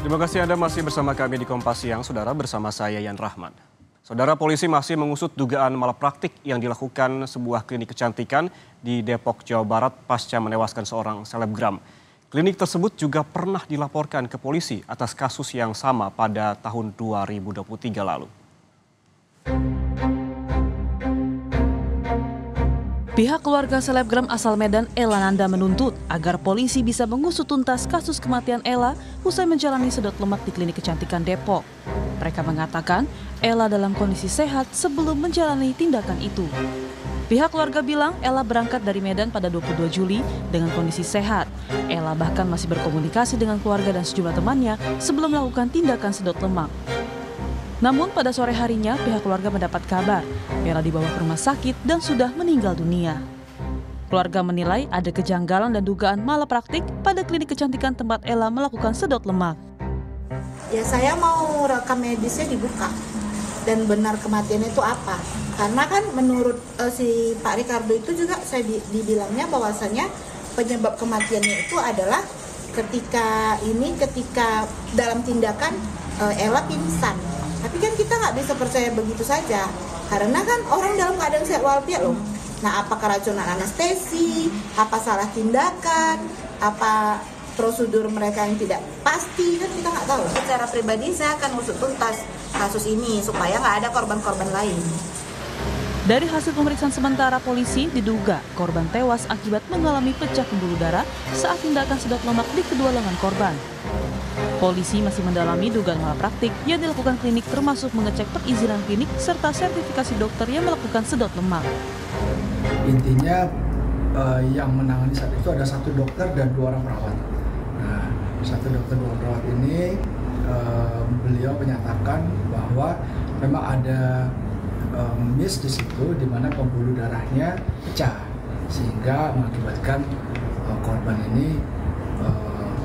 Terima kasih Anda masih bersama kami di Kompas Siang, Saudara, bersama saya Yan Rahman. Saudara, polisi masih mengusut dugaan malapraktik yang dilakukan sebuah klinik kecantikan di Depok, Jawa Barat pasca menewaskan seorang selebgram. Klinik tersebut juga pernah dilaporkan ke polisi atas kasus yang sama pada tahun 2023 lalu. Pihak keluarga selebgram asal Medan Ella Nanda menuntut agar polisi bisa mengusut tuntas kasus kematian Ella usai menjalani sedot lemak di klinik kecantikan Depok. Mereka mengatakan Ella dalam kondisi sehat sebelum menjalani tindakan itu. Pihak keluarga bilang Ella berangkat dari Medan pada 22 Juli dengan kondisi sehat. Ella bahkan masih berkomunikasi dengan keluarga dan sejumlah temannya sebelum melakukan tindakan sedot lemak. Namun pada sore harinya pihak keluarga mendapat kabar Ella dibawa ke rumah sakit dan sudah meninggal dunia. Keluarga menilai ada kejanggalan dan dugaan malapraktik pada klinik kecantikan tempat Ella melakukan sedot lemak. Ya saya mau rekam medisnya dibuka dan benar kematiannya itu apa. Karena kan menurut si Pak Ricardo itu juga saya dibilangnya bahwasanya penyebab kematiannya itu adalah ketika dalam tindakan Ella pingsan. Tapi kan kita nggak bisa percaya begitu saja, karena kan orang dalam keadaan sehat walafiat loh. Nah, apa keracunan anestesi, apa salah tindakan, apa prosedur mereka yang tidak pasti, kan kita nggak tahu. Secara pribadi saya akan usut tuntas kasus ini supaya nggak ada korban-korban lain. Dari hasil pemeriksaan sementara polisi diduga korban tewas akibat mengalami pecah pembuluh darah saat tindakan sedot lemak di kedua lengan korban. Polisi masih mendalami dugaan malapraktik yang dilakukan klinik termasuk mengecek perizinan klinik serta sertifikasi dokter yang melakukan sedot lemak. Intinya yang menangani saat itu ada satu dokter dan 2 orang perawat. Nah, satu dokter 2 orang perawat ini beliau menyatakan bahwa memang ada miss di situ di mana pembuluh darahnya pecah sehingga mengakibatkan korban ini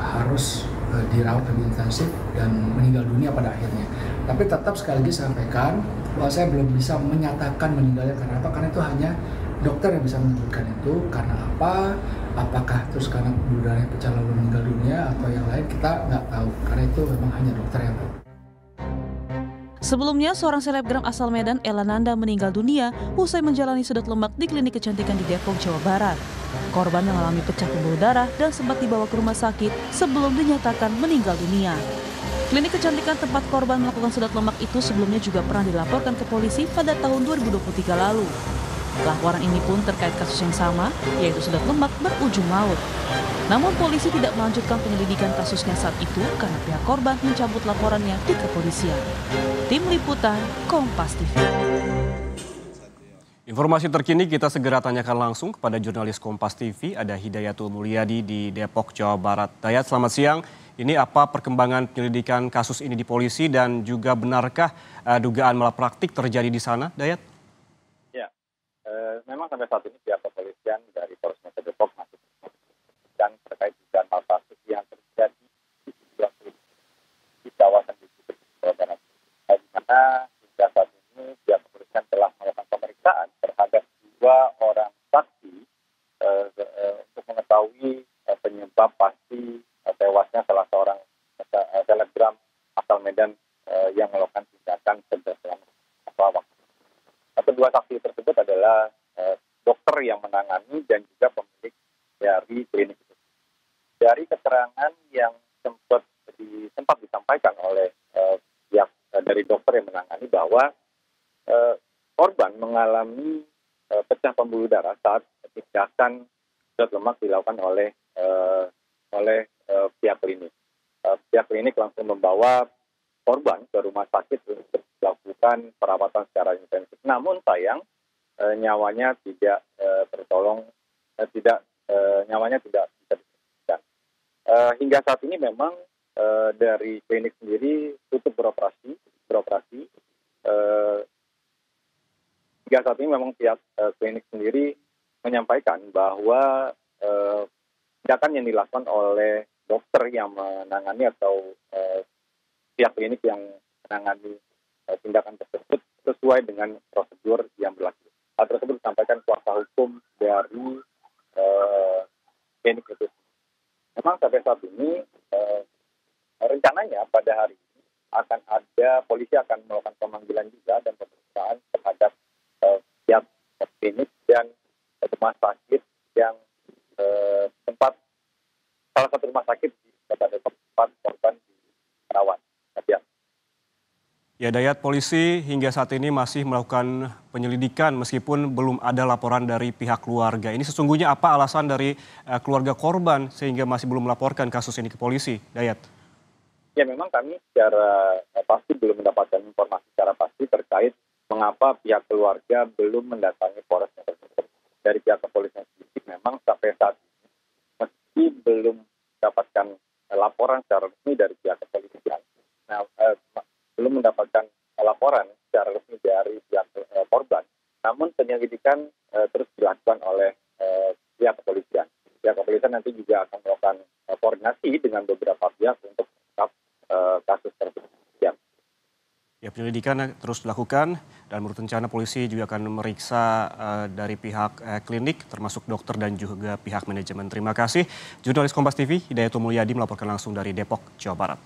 harus dirawat lebih intensif dan meninggal dunia pada akhirnya. Tapi tetap sekali lagi sampaikan bahwa saya belum bisa menyatakan meninggalnya karena apa? Karena itu hanya dokter yang bisa menyebutkan itu. Karena apa? Apakah terus karena pembuluh darahnya pecah lalu meninggal dunia atau yang lain kita nggak tahu. Karena itu memang hanya dokter yang tahu. Sebelumnya, seorang selebgram asal Medan Ella Nanda meninggal dunia usai menjalani sedot lemak di klinik kecantikan di Depok, Jawa Barat. Korban mengalami pecah pembuluh darah dan sempat dibawa ke rumah sakit sebelum dinyatakan meninggal dunia. Klinik kecantikan tempat korban melakukan sedot lemak itu sebelumnya juga pernah dilaporkan ke polisi pada tahun 2023 lalu. Laporan ini pun terkait kasus yang sama, yaitu sedot lemak berujung maut. Namun polisi tidak melanjutkan penyelidikan kasusnya saat itu karena pihak korban mencabut laporannya di kepolisian. Tim Liputan, Kompas TV. Informasi terkini kita segera tanyakan langsung kepada jurnalis Kompas TV, ada Hidayatul Mulyadi di Depok, Jawa Barat. Dayat, selamat siang. Ini apa perkembangan penyelidikan kasus ini di polisi dan juga benarkah dugaan malapraktik terjadi di sana, Dayat? Ya, memang sampai saat ini pihak kepolisian dari Polres Metro Depok masih dan terkait dugaan malapraktik yang terjadi di sebuah klinik di kawasan Jawa Barat. Di mana hingga saat ini pihak kepolisian telah melakukan pemeriksaan terhadap 2 orang saksi untuk mengetahui penyebab pasti tewasnya salah seorang selebgram asal Medan yang melakukan tindakan sedot lemak. Kedua saksi tersebut adalah dokter yang menangani dan juga pemilik dari klinik itu. Dari keterangan yang sempat disampaikan oleh pihak dari dokter yang menangani bahwa korban mengalami pecah pembuluh darah saat tindakan sedot lemak dilakukan oleh pihak klinik. Pihak klinik langsung membawa korban ke rumah sakit untuk dilakukan perawatan secara intensif. Namun sayang nyawanya tidak tertolong, nyawanya tidak bisa diselamatkan. Hingga saat ini memang dari klinik sendiri tutup beroperasi. Hingga saat ini memang pihak klinik sendiri menyampaikan bahwa tindakan yang dilakukan oleh dokter yang menangani atau pihak klinik yang menangani tindakan tersebut sesuai dengan prosedur yang berlaku. Hal tersebut disampaikan kuasa hukum dari klinik itu. Memang sampai saat ini rencana rencananya pada hari ini akan ada polisi akan melakukan pemanggilan juga dan pemeriksaan terhadap pihak klinik dan rumah sakit yang tempat salah satu rumah sakit di Kota Depok tempat korban dirawat. Ya, Dayat, polisi hingga saat ini masih melakukan penyelidikan meskipun belum ada laporan dari pihak keluarga. Ini sesungguhnya apa alasan dari keluarga korban sehingga masih belum melaporkan kasus ini ke polisi, Dayat? Ya, memang kami secara pasti belum mendapatkan informasi secara pasti terkait mengapa pihak keluarga belum mendatangi Polres Metro Depok. Dari pihak kepolisian sendiri memang sampai saat ini meski belum mendapatkan laporan secara resmi dari pihak kepolisian. Belum mendapatkan laporan secara resmi dari pihak korban. Namun penyelidikan terus dilakukan oleh pihak kepolisian. Pihak kepolisian nanti juga akan melakukan koordinasi dengan beberapa pihak untuk mengungkap kasus tersebut. Ya, penyelidikan terus dilakukan dan menurut rencana polisi juga akan memeriksa dari pihak klinik termasuk dokter dan juga pihak manajemen. Terima kasih. Jurnalis Kompas TV Hidayatul Mulyadi melaporkan langsung dari Depok, Jawa Barat.